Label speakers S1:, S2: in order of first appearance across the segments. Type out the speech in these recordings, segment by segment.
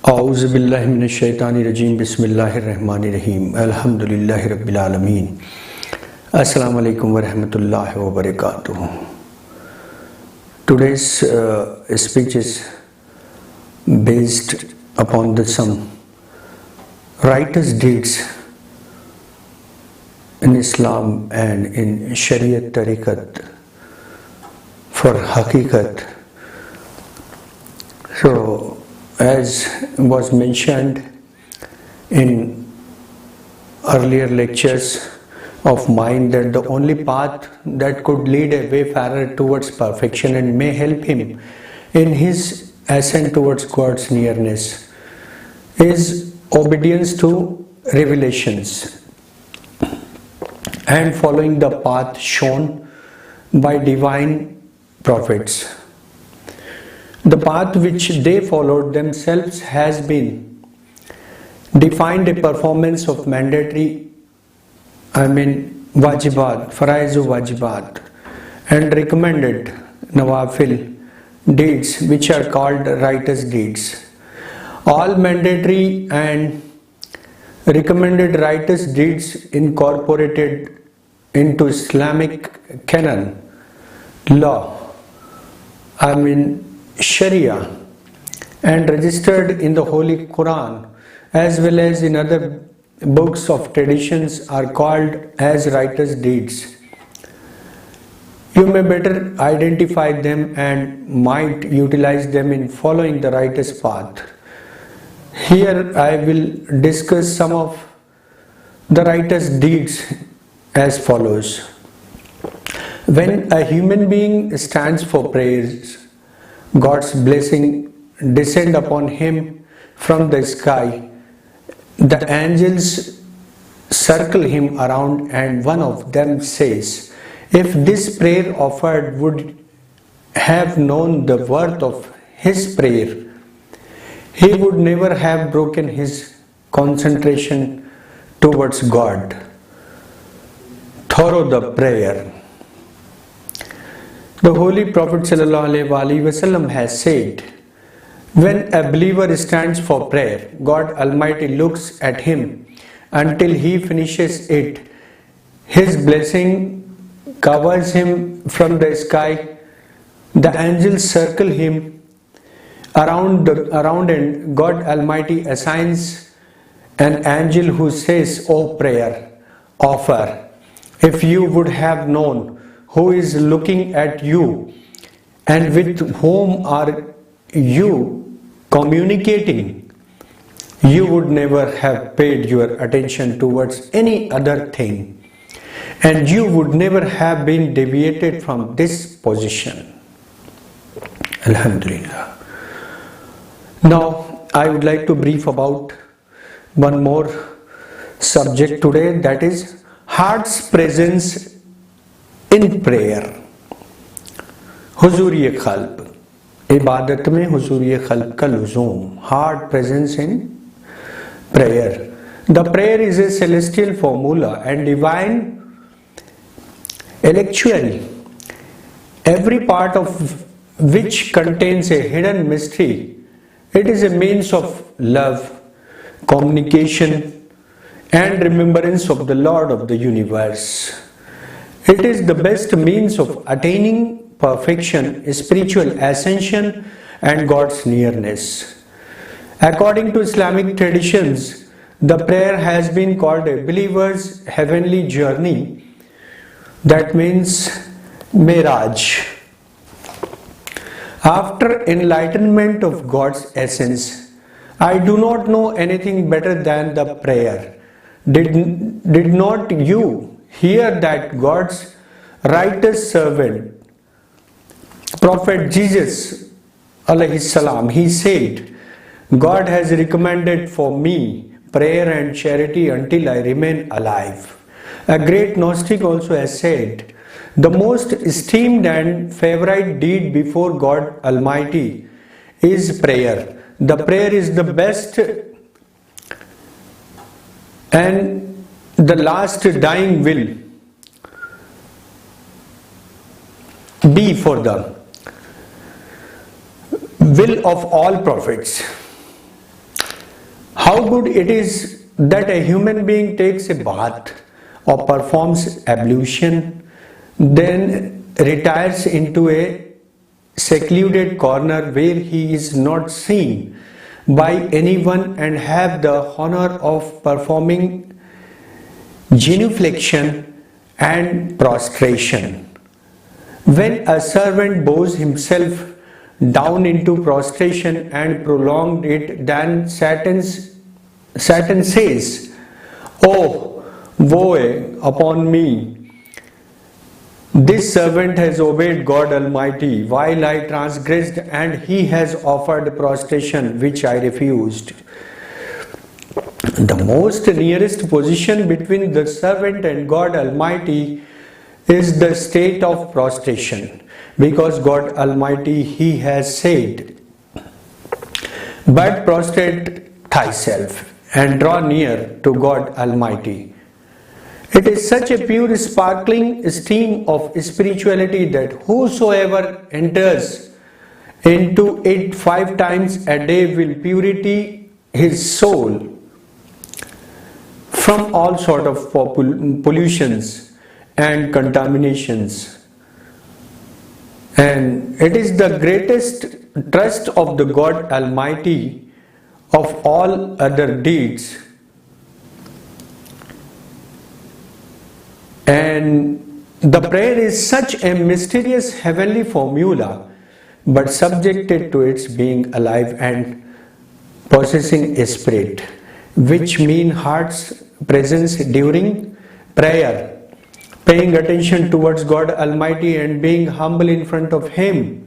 S1: औज़ु बिल्लाहि मिनश शैतानिर रजीम बिस्मिल्लाहिर रहमानिर रहीम अल्हम्दुलिल्लाहि रब्बिल आलमीन अस्सलामु अलैकुम व रहमतुल्लाहि व बरकातुहू। Today's speech is based upon some righteous deeds in Islam and in Shariat Tariqat for Haqiqat. So, as was mentioned in earlier lectures of mine, that the only path that could lead a wayfarer towards perfection and may help him in his ascent towards God's nearness is obedience to revelations and following the path shown by divine prophets. The path which they followed themselves has been defined a performance of mandatory, wajibat, faraizu wajibat, and recommended nawafil deeds which are called righteous deeds. All mandatory and recommended righteous deeds incorporated into Islamic canon law, Sharia, and registered in the Holy Quran as well as in other books of traditions are called as righteous deeds. You may better identify them and might utilize them in following the righteous path. Here I will discuss some of the righteous deeds as follows. When a human being stands for prayers, God's blessing descend upon him from the sky. The angels circle him around and one of them says, if this prayer offered would have known the worth of his prayer, he would never have broken his concentration towards God. Thorough the prayer. The Holy Prophet ﷺ has said, when a believer stands for prayer, God Almighty looks at him until he finishes it. His blessing covers him from the sky. The angels circle him around and God Almighty assigns an angel who says, O prayer, offer. If you would have known who is looking at you and with whom are you communicating, you would never have paid your attention towards any other thing, and you would never have been deviated from this position. Alhamdulillah. Now I would like to brief about one more subject today, that is heart's presence in prayer. हुजूर-ए क़ल्ब, इबादत में हुजूर-ए क़ल्ब का लुज़ूम, heart presence in prayer. The prayer is a celestial formula and divine electuary, every part of which contains a hidden mystery. It is a means of love, communication, and remembrance of the Lord of the universe. It is the best means of attaining perfection, spiritual ascension, and God's nearness. According to Islamic traditions, the prayer has been called a believer's heavenly journey. That means Miraj. After enlightenment of God's essence, I do not know anything better than the prayer. Did not you hear that God's righteous servant, Prophet Jesus alayhi salam, he said, God has recommended for me prayer and charity until I remain alive. A great Gnostic also has said, the most esteemed and favorite deed before God Almighty is prayer. The prayer is the best and the last dying will be for the will of all prophets. How good it is that a human being takes a bath or performs ablution, then retires into a secluded corner where he is not seen by anyone and have the honor of performing genuflection and prostration. When a servant bows himself down into prostration and prolonged it, then Satan says, "Oh, woe upon me! This servant has obeyed God Almighty while I transgressed, and he has offered prostration which I refused." The most nearest position between the servant and God Almighty is the state of prostration, because God Almighty, He has said, "But prostrate thyself and draw near to God Almighty." It is such a pure, sparkling stream of spirituality that whosoever enters into it 5 times a day will purity his soul from all sort of pollutions and contaminations. And it is the greatest trust of the God Almighty of all other deeds. And the prayer is such a mysterious heavenly formula, but subjected to its being alive and possessing a spirit, which mean heart's presence during prayer, paying attention towards God Almighty and being humble in front of Him.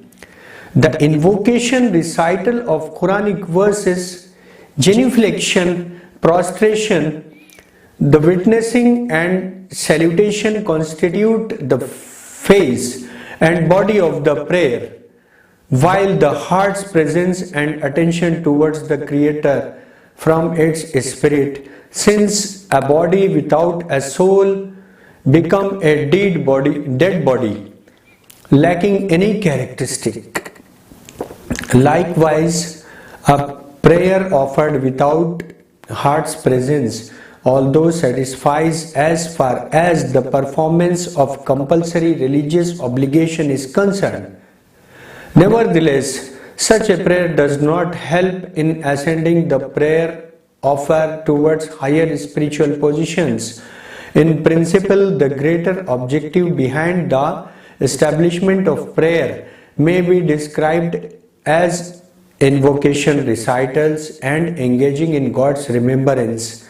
S1: The invocation, recital of Quranic verses, genuflection, prostration, the witnessing and salutation constitute the face and body of the prayer, while the heart's presence and attention towards the Creator from its spirit, since a body without a soul become a dead body, lacking any characteristic. Likewise, a prayer offered without heart's presence, although satisfies as far as the performance of compulsory religious obligation is concerned. Nevertheless, such a prayer does not help in ascending the prayer offer towards higher spiritual positions. In principle, the greater objective behind the establishment of prayer may be described as invocation, recitals, and engaging in God's remembrance.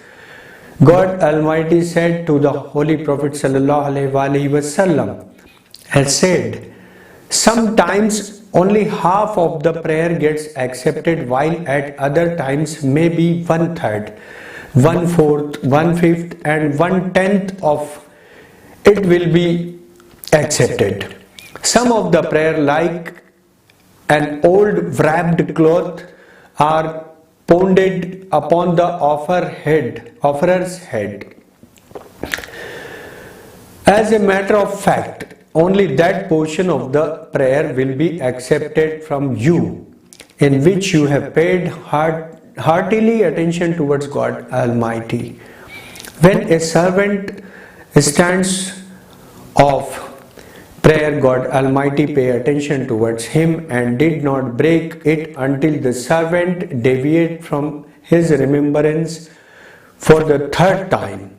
S1: God Almighty said to the Holy Prophet ﷺ, has said, "Sometimes only half of the prayer gets accepted, while at other times maybe 1/3, 1/4, 1/5 and 1/10 of it will be accepted. Some of the prayer, like an old wrapped cloth, are pounded upon the offerer's head. As a matter of fact, only that portion of the prayer will be accepted from you in which you have paid heartily attention towards God Almighty. When a servant stands of prayer, God Almighty pay attention towards him and did not break it until the servant deviate from his remembrance for the 3rd time.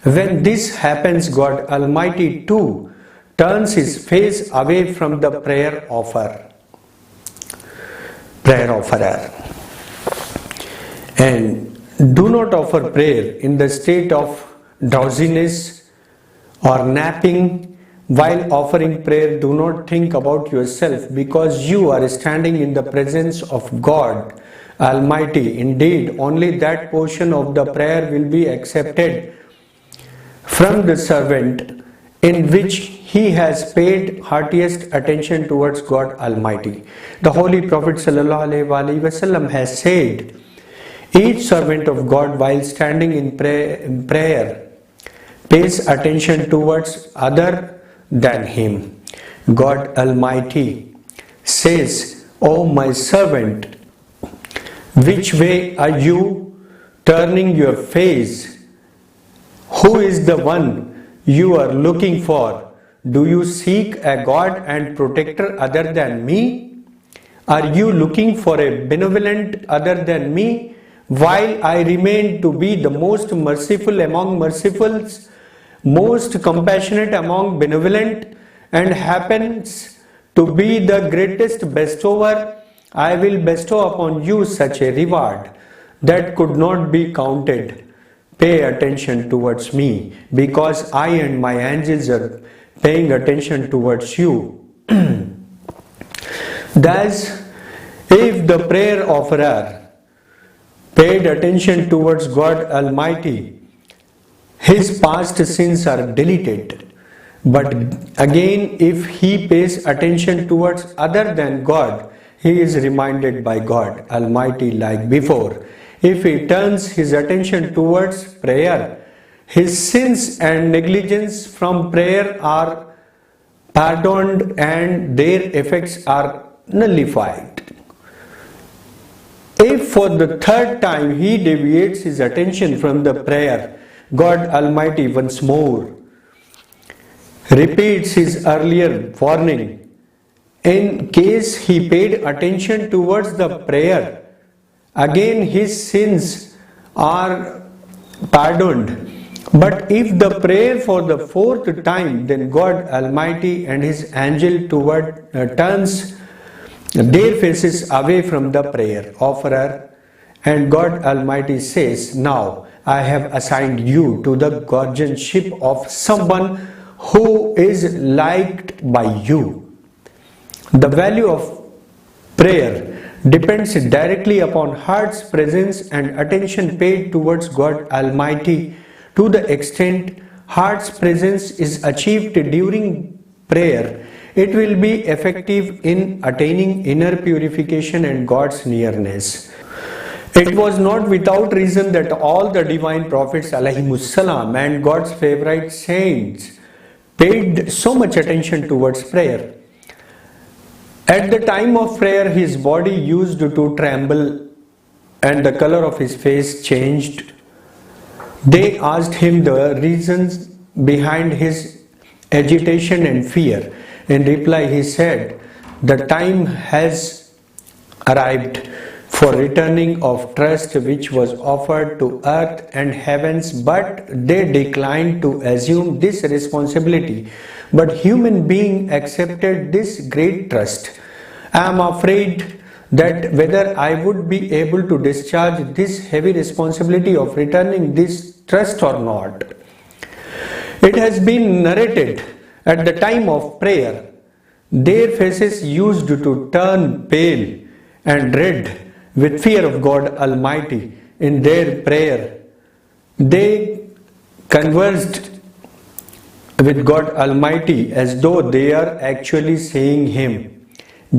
S1: When this happens, God Almighty too turns his face away from the prayer offerer, and do not offer prayer in the state of drowsiness or napping. While offering prayer, do not think about yourself, because you are standing in the presence of God Almighty. Indeed, only that portion of the prayer will be accepted from the servant in which he has paid heartiest attention towards God Almighty. The Holy Prophet ﷺ has said, "Each servant of God, while standing in prayer, pays attention towards other than him. God Almighty says, 'O my servant, which way are you turning your face. Who is the one you are looking for? Do you seek a God and protector other than me? Are you looking for a benevolent other than me? While I remain to be the most merciful among mercifuls, most compassionate among benevolent, and happens to be the greatest bestower, I will bestow upon you such a reward that could not be counted. Pay attention towards me, because I and my angels are paying attention towards you. Thus, if the prayer offerer paid attention towards God Almighty, his past sins are deleted. But again, if he pays attention towards other than God, he is reminded by God Almighty like before. If he turns his attention towards prayer, his sins and negligence from prayer are pardoned and their effects are nullified. If for the third time he deviates his attention from the prayer, God Almighty once more repeats his earlier warning. In case he paid attention towards the prayer, again his sins are pardoned. But if the prayer for the fourth time, then God Almighty and his angel turns their faces away from the prayer offerer, and God Almighty says, now I have assigned you to the guardianship of someone who is liked by you. The value of prayer depends directly upon heart's presence and attention paid towards God Almighty. To the extent heart's presence is achieved during prayer, it will be effective in attaining inner purification and God's nearness. It was not without reason that all the divine prophets ﷺ and God's favorite saints paid so much attention towards prayer. At the time of prayer, his body used to tremble and the color of his face changed. They asked him the reasons behind his agitation and fear. In reply, he said, the time has arrived for returning of trust which was offered to earth and heavens, but they declined to assume this responsibility. But human being accepted this great trust. I am afraid that whether I would be able to discharge this heavy responsibility of returning this trust or not. It has been narrated at the time of prayer, their faces used to turn pale and red with fear of God Almighty. In their prayer, they conversed with God Almighty as though they are actually seeing Him.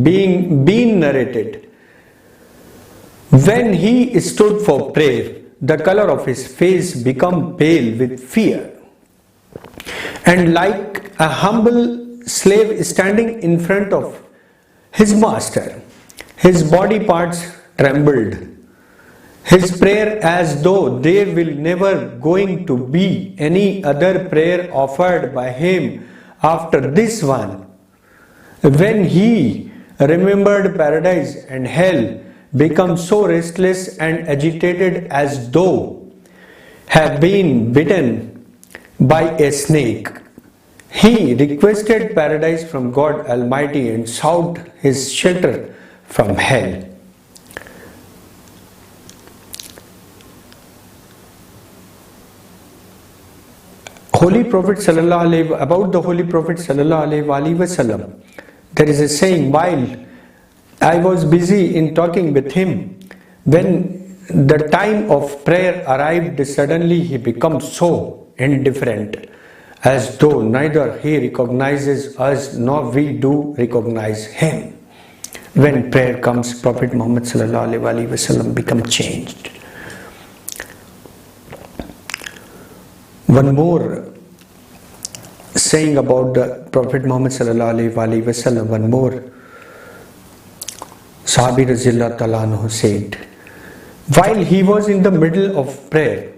S1: Being narrated. When he stood for prayer, the color of his face became pale with fear. And like a humble slave standing in front of his master, his body parts trembled. His prayer as though there will never going to be any other prayer offered by him after this one. When he remembered paradise and hell, become so restless and agitated as though have been bitten by a snake. He requested paradise from God Almighty and sought his shelter from hell. Holy Prophet about the Holy Prophet ﷺ, there is a saying, while I was busy in talking with him, when the time of prayer arrived, suddenly he becomes so indifferent, as though neither he recognizes us nor we do recognize him. When prayer comes, Prophet Muhammad ﷺ becomes changed. One more saying about the Prophet Muhammad ﷺ, one more Sahabi Razillah Ta'ala anhu said, While he was in the middle of prayer,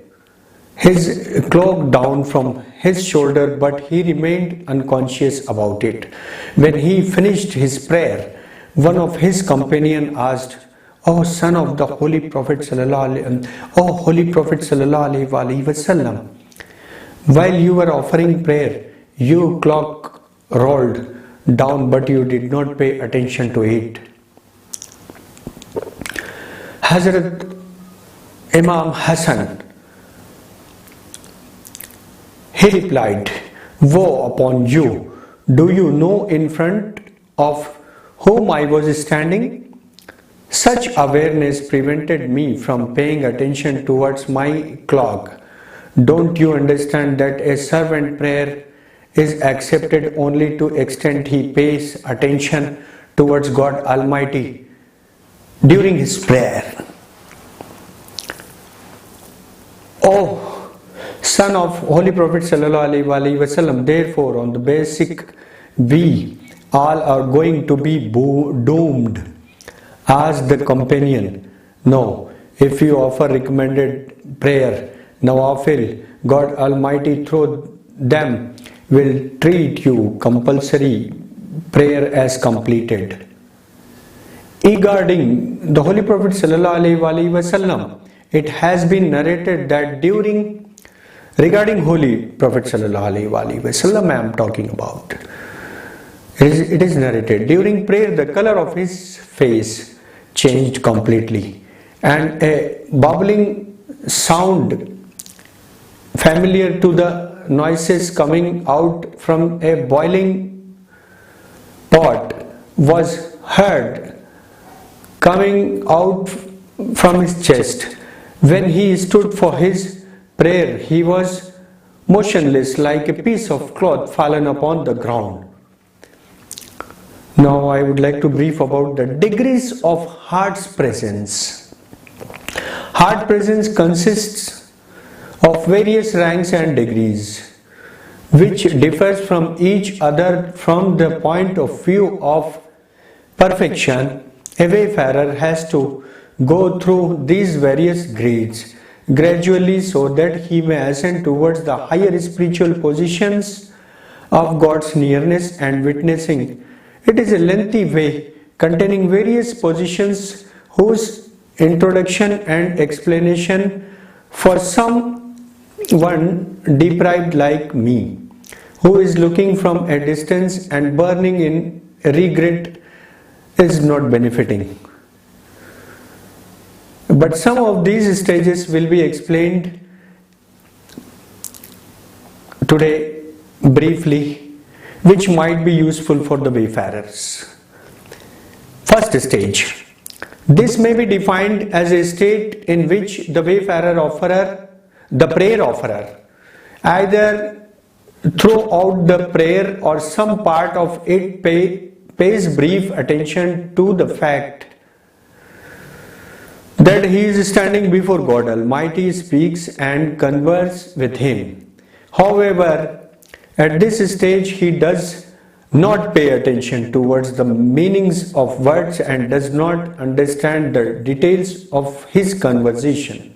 S1: his cloak down from his shoulder, but he remained unconscious about it. When he finished his prayer, one of his companions asked, "O son of the Holy Prophet sallallahu alaihi wasallam, while you were offering prayer, your cloak rolled down, but you did not pay attention to it." Hazrat Imam Hassan, he replied, "Woe upon you! Do you know in front of whom I was standing?" Such awareness prevented me from paying attention towards my clock. Don't you understand that a servant prayer is accepted only to extent he pays attention towards God Almighty during his prayer? O son of Holy Prophet sallallahu alaihi wasallam, therefore on the basic we all are going to be doomed. Asked the companion, "No, if you offer recommended prayer, Nawafil, God Almighty through them will treat you compulsory prayer as completed." Regarding the Holy Prophet ﷺ, it has been narrated that regarding Holy Prophet ﷺ, I am talking about. It is narrated during prayer the color of his face changed completely, and a bubbling sound familiar to the noises coming out from a boiling pot was heard coming out from his chest. When he stood for his prayer, he was motionless like a piece of cloth fallen upon the ground. Now I would like to brief about the degrees of heart's presence. Heart presence consists of various ranks and degrees, which differs from each other from the point of view of perfection. A wayfarer has to go through these various grades gradually so that he may ascend towards the higher spiritual positions of God's nearness and witnessing. It is a lengthy way containing various positions whose introduction and explanation for someone deprived like me, who is looking from a distance and burning in regret, is not benefiting. But some of these stages will be explained today briefly, which might be useful for the wayfarers. First stage. This may be defined as a state in which the wayfarer the prayer offerer, either throughout the prayer or some part of it pays brief attention to the fact that he is standing before God Almighty, speaks and converses with him. However, at this stage he does not pay attention towards the meanings of words and does not understand the details of his conversation.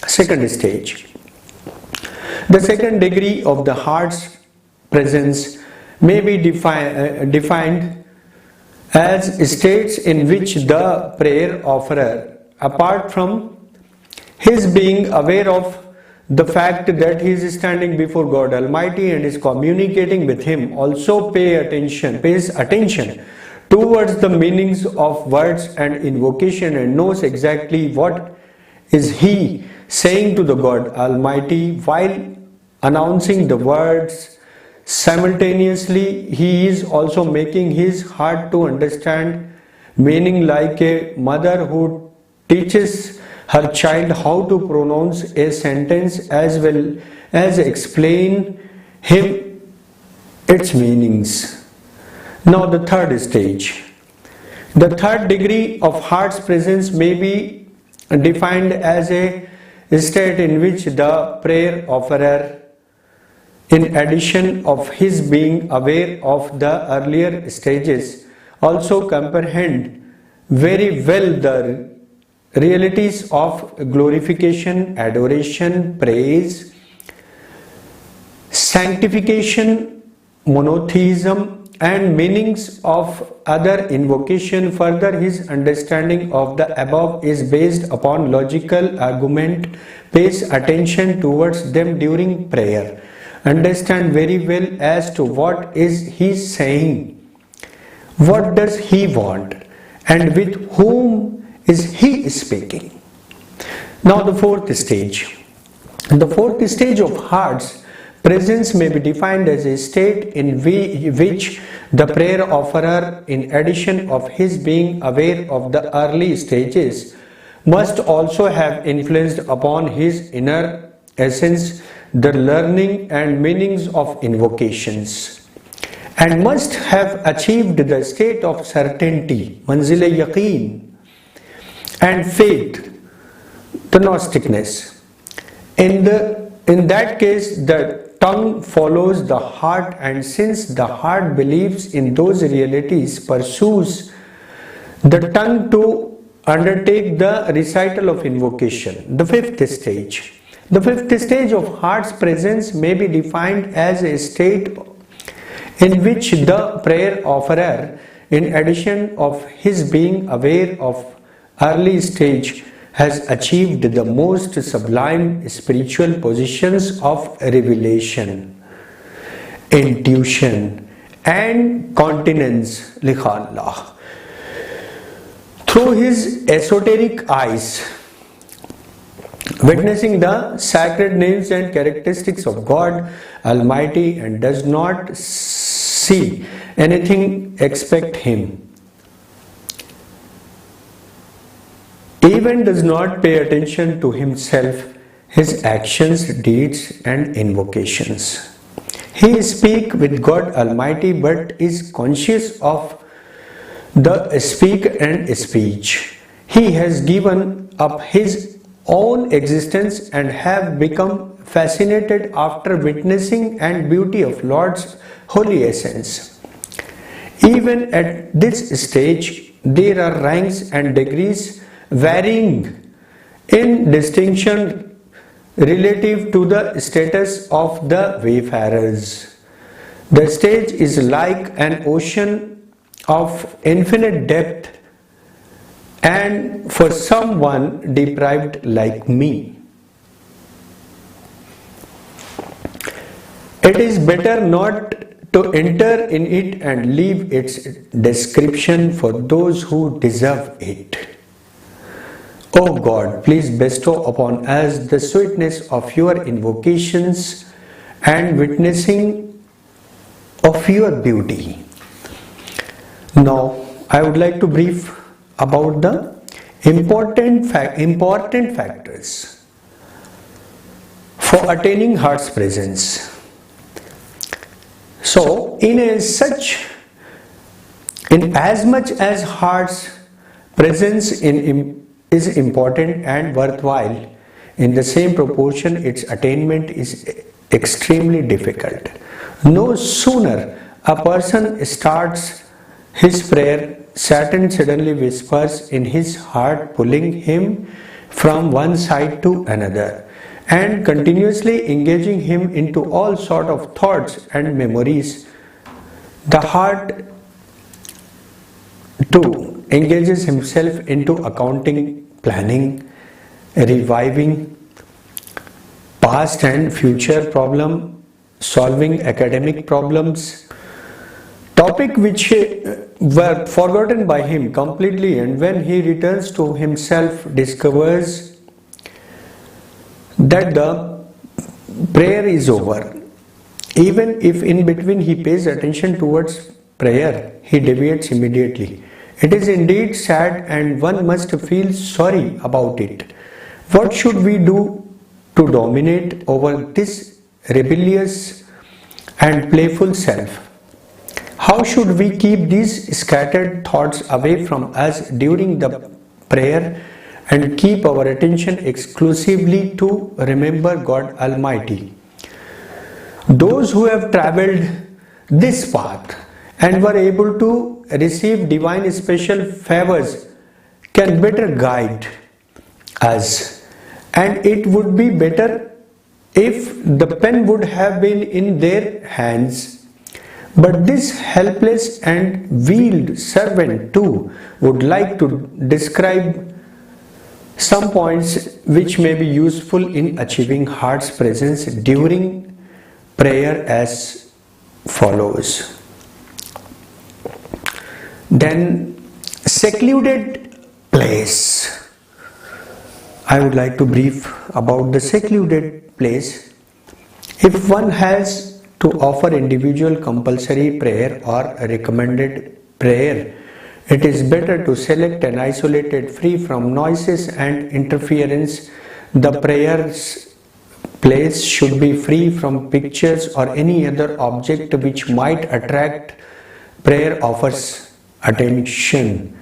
S1: Second stage. The second degree of the heart's presence may be defined as states in which the prayer offerer, apart from his being aware of the fact that he is standing before God Almighty and is communicating with him, also pays attention towards the meanings of words and invocation and knows exactly what is he saying to the God Almighty while announcing the words. Simultaneously, he is also making his heart to understand meaning, like a mother who teaches her child how to pronounce a sentence as well as explain him its meanings. Now the third stage. The third degree of heart's presence may be defined as a state in which the prayer offerer, in addition of his being aware of the earlier stages, also comprehend very well the realities of glorification, adoration, praise, sanctification, monotheism, and meanings of other invocation. Further, his understanding of the above is based upon logical argument, pays attention towards them during prayer, understand very well as to what is he saying, what does he want, and with whom is he speaking. Now the fourth stage. The fourth stage of heart's presence may be defined as a state in which the prayer offerer, in addition of his being aware of the early stages, must also have influenced upon his inner essence the learning and meanings of invocations, and must have achieved the state of certainty, manzil-e-yaqeen, and faith, the Gnosticness. In that case, the tongue follows the heart, and since the heart believes in those realities, pursues the tongue to undertake the recital of invocation. The fifth stage. The fifth stage of heart's presence may be defined as a state in which the prayer offerer, in addition of his being aware of early stage, has achieved the most sublime spiritual positions of revelation, intuition, and continence, likha Allah, through his esoteric eyes, witnessing the sacred names and characteristics of God Almighty, and does not see anything except him. Even does not pay attention to himself, his actions, deeds, and invocations. He speaks with God Almighty, but is conscious of the speak and speech. He has given up his own existence and have become fascinated after witnessing and beauty of Lord's holy essence. Even at this stage, there are ranks and degrees varying in distinction relative to the status of the wayfarers. The stage is like an ocean of infinite depth, and for someone deprived like me, it is better not to enter in it and leave its description for those who deserve it. O God, please bestow upon us the sweetness of your invocations and witnessing of your beauty. Now, I would like to brief about the important factors for attaining heart's presence. So, in as much as heart's presence is important and worthwhile, in the same proportion its attainment is extremely difficult. No sooner a person starts his prayer, Satan suddenly whispers in his heart, pulling him from one side to another and continuously engaging him into all sort of thoughts and memories. The heart too engages himself into accounting, planning, reviving past and future problem, solving academic problems, topic which were forgotten by him completely, and when he returns to himself discovers that the prayer is over. Even if in between he pays attention towards prayer, he deviates immediately. It is indeed sad, and one must feel sorry about it. What should we do to dominate over this rebellious and playful self? How should we keep these scattered thoughts away from us during the prayer and keep our attention exclusively to remember God Almighty? Those who have traveled this path and were able to receive divine special favors can better guide us, and it would be better if the pen would have been in their hands. But this helpless and veiled servant too would like to describe some points which may be useful in achieving heart's presence during prayer as follows. Then, secluded place. I would like to brief about the secluded place. If one has to offer individual compulsory prayer or a recommended prayer, it is better to select an isolated, free from noises and interference. The prayer's place should be free from pictures or any other object which might attract prayer offers' attention.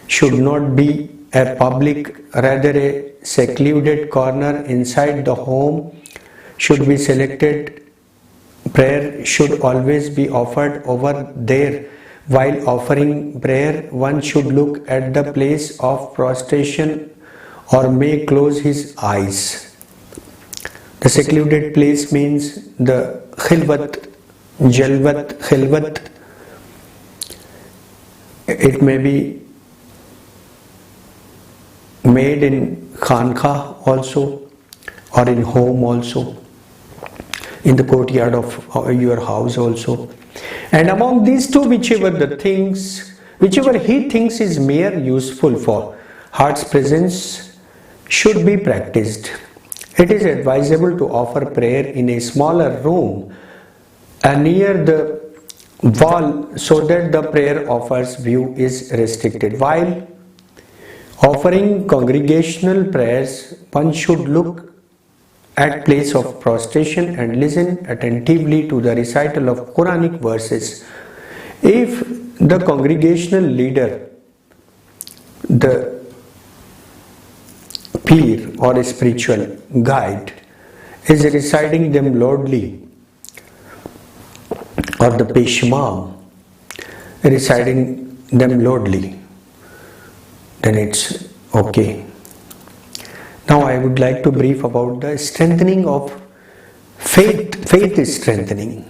S1: Should not be a public, rather a secluded corner inside the home should be selected. Prayer should always be offered over there. While offering prayer, one should look at the place of prostration or may close his eyes. The secluded place means the khilwat, jalwat, khilwat. It may be made in khanqa also, or in home also, in the courtyard of your house also. And among these two, whichever he thinks is mere useful for heart's presence should be practiced. It is advisable to offer prayer in a smaller room near the wall so that the prayer offer's view is restricted. While offering congregational prayers, one should look at place of prostration and listen attentively to the recital of Quranic verses. If the congregational leader, the peer or a spiritual guide, is reciting them loudly, or the peshimam reciting them loudly, then it's okay. Now I would like to brief about the strengthening of faith. Faith is strengthening.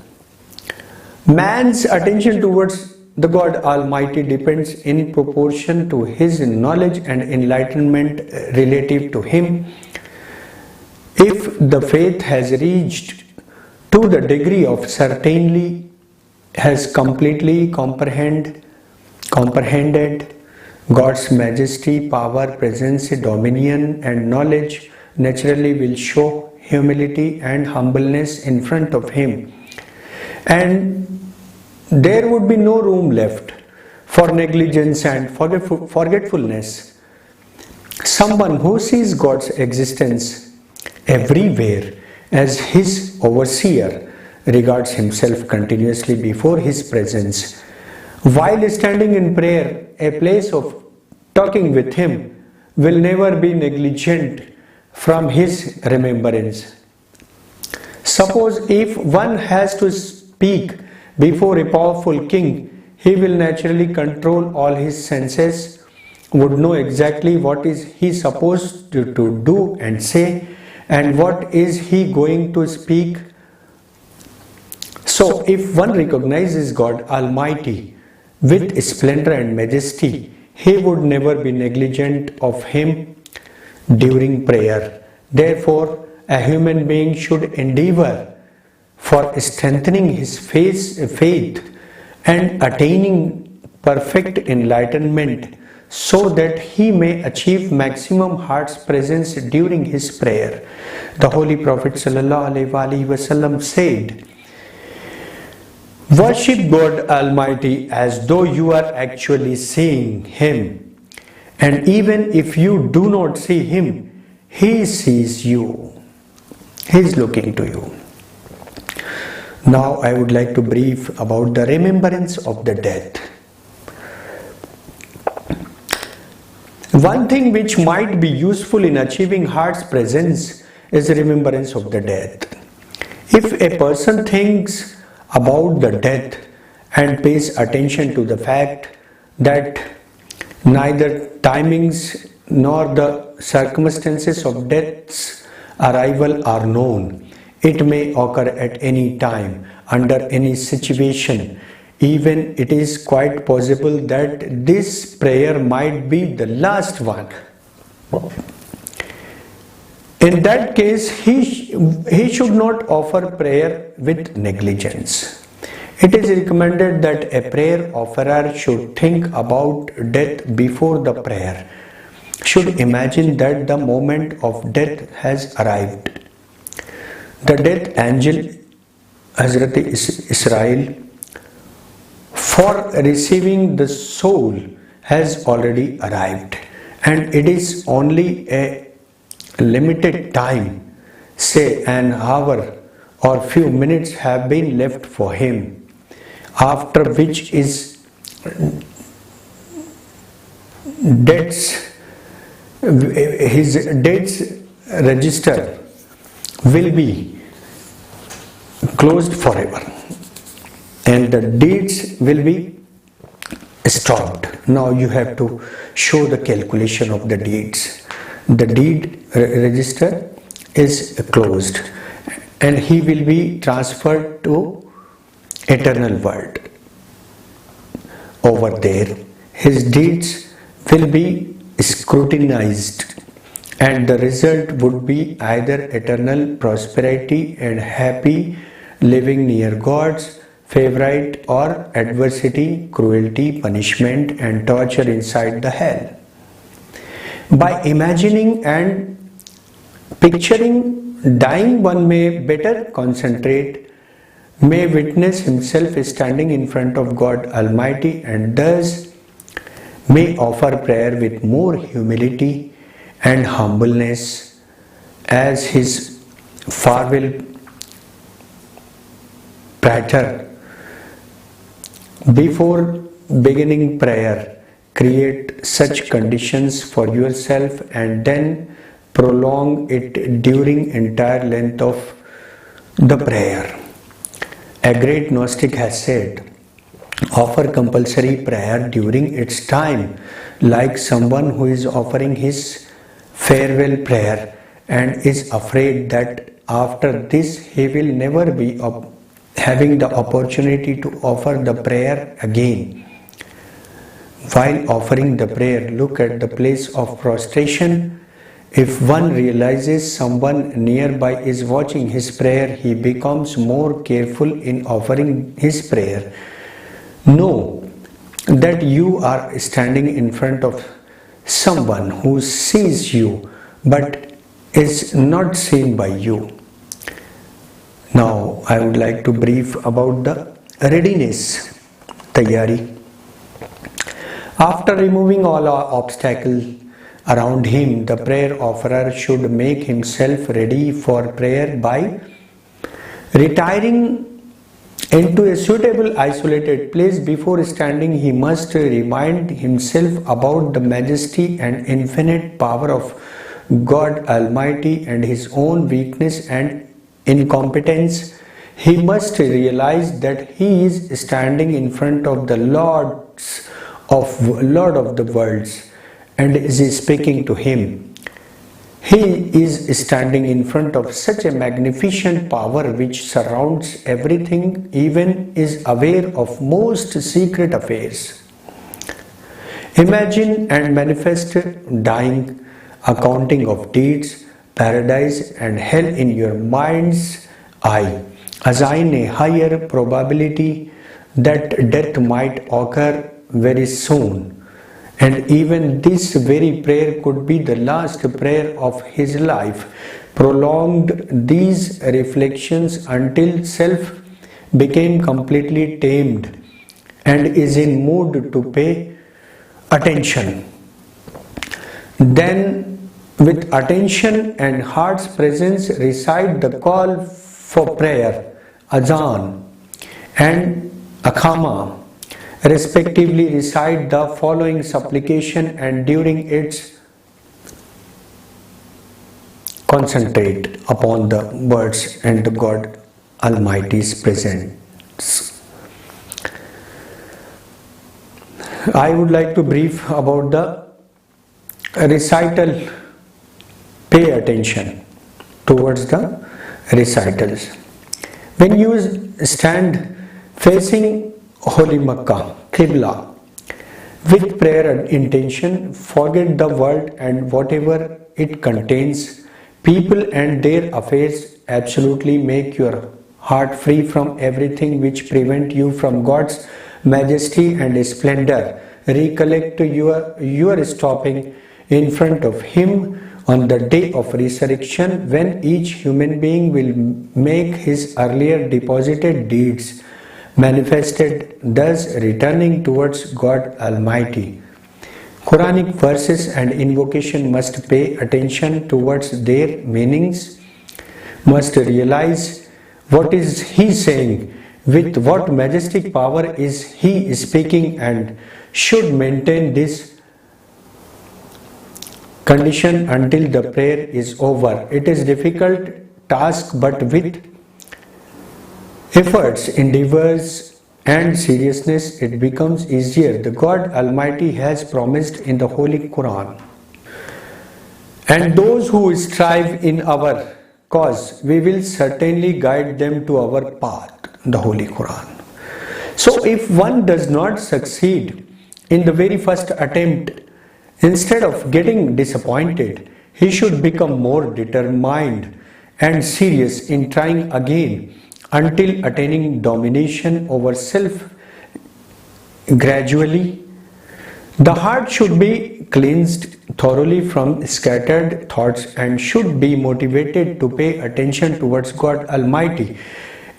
S1: Man's attention towards the God Almighty depends in proportion to his knowledge and enlightenment relative to Him. If the faith has reached to the degree of certainly has completely comprehended God's majesty, power, presence, dominion and knowledge, naturally will show humility and humbleness in front of Him. And there would be no room left for negligence and forgetfulness. Someone who sees God's existence everywhere as his overseer regards himself continuously before His presence. While standing in prayer, a place of talking with Him will never be negligent from His remembrance. Suppose if one has to speak before a powerful king, he will naturally control all his senses, would know exactly what is he supposed to do and say, and what is he going to speak. So if one recognizes God Almighty with splendor and majesty, he would never be negligent of Him during prayer. Therefore, a human being should endeavor for strengthening his faith and attaining perfect enlightenment so that he may achieve maximum heart's presence during his prayer. The Holy Prophet ﷺ said, "Worship God Almighty as though you are actually seeing Him, and even if you do not see Him, He sees you. He is looking to you." Now I would like to brief about the remembrance of the death. One thing which might be useful in achieving heart's presence is remembrance of the death. If a person thinks about the death and pays attention to the fact that neither timings nor the circumstances of death's arrival are known. It may occur at any time, under any situation. Even it is quite possible that this prayer might be the last one. In that case, he should not offer prayer with negligence. It is recommended that a prayer offerer should think about death before the prayer, should imagine that the moment of death has arrived. The death angel, Hazrat Israel, for receiving the soul has already arrived, and it is only a limited time, say an hour or few minutes have been left for him, after which his death's register will be closed forever, and the deeds will be stopped. Now you have to show the calculation of the deeds. The deed register is closed, and he will be transferred to eternal world. Over there, his deeds will be scrutinized, and the result would be either eternal prosperity and happy living near God's favorite, or adversity, cruelty, punishment and torture inside the hell. By imagining and picturing dying, one may better concentrate, may witness himself standing in front of God Almighty, and thus may offer prayer with more humility and humbleness, as his farewell prayer. Before beginning prayer, create such conditions for yourself and then prolong it during entire length of the prayer. A great Gnostic has said, offer compulsory prayer during its time, like someone who is offering his farewell prayer and is afraid that after this he will never be having the opportunity to offer the prayer again. While offering the prayer, look at the place of prostration. If one realizes someone nearby is watching his prayer, he becomes more careful in offering his prayer. Know that you are standing in front of someone who sees you but is not seen by you. Now I would like to brief about the readiness, tayari. After removing all obstacles around him, the prayer offerer should make himself ready for prayer by retiring into a suitable isolated place. Before standing, he must remind himself about the majesty and infinite power of God Almighty and his own weakness and incompetence. He must realize that he is standing in front of the Lord of the worlds and is speaking to him. He is standing in front of such a magnificent power which surrounds everything, even is aware of most secret affairs. Imagine and manifest dying, accounting of deeds, paradise and hell in your mind's eye. Assign a higher probability that death might occur very soon. And even this very prayer could be the last prayer of his life. Prolonged these reflections until self became completely tamed and is in mood to pay attention. Then with attention and heart's presence recite the call for prayer, azan and akama. Respectively recite the following supplication, and during its concentrate upon the words and the God Almighty's presence. I would like to brief about the recital pay attention towards the recitals. When you stand facing Holy Makkah, Qibla, with prayer and intention, forget the world and whatever it contains, people and their affairs. Absolutely make your heart free from everything which prevent you from God's majesty and splendor. Recollect your stopping in front of Him on the day of resurrection, when each human being will make his earlier deposited deeds manifested, thus returning towards God Almighty. Quranic verses and invocation must pay attention towards their meanings, must realize what is He saying, with what majestic power is He speaking, and should maintain this condition until the prayer is over. It is a difficult task, but with efforts, endeavors and seriousness it becomes easier. The God Almighty has promised in the Holy Quran, and those who strive in our cause, we will certainly guide them to our path, the Holy Quran. So if one does not succeed in the very first attempt, instead of getting disappointed, he should become more determined and serious in trying again until attaining domination over self. Gradually, the heart should be cleansed thoroughly from scattered thoughts and should be motivated to pay attention towards God Almighty.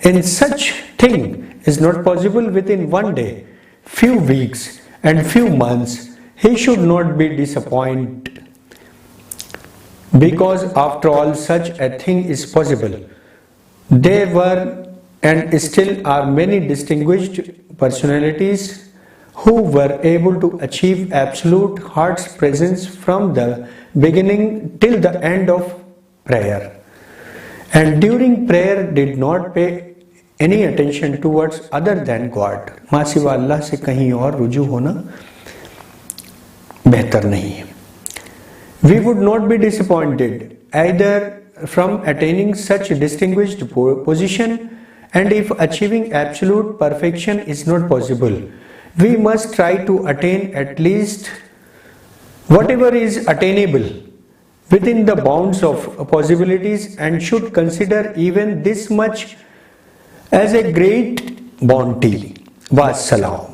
S1: And such thing is not possible within one day, few weeks and few months. He should not be disappointed, because after all such a thing is possible. There were and still are many distinguished personalities who were able to achieve absolute heart's presence from the beginning till the end of prayer, and during prayer did not pay any attention towards other than God. माँ सिवा अल्लाह से कहीं और रुजू होना बेहतर नहीं है. We would not be disappointed either from attaining such a distinguished position, and if achieving absolute perfection is not possible, we must try to attain at least whatever is attainable within the bounds of possibilities, and should consider even this much as a great bounty. Wassalam.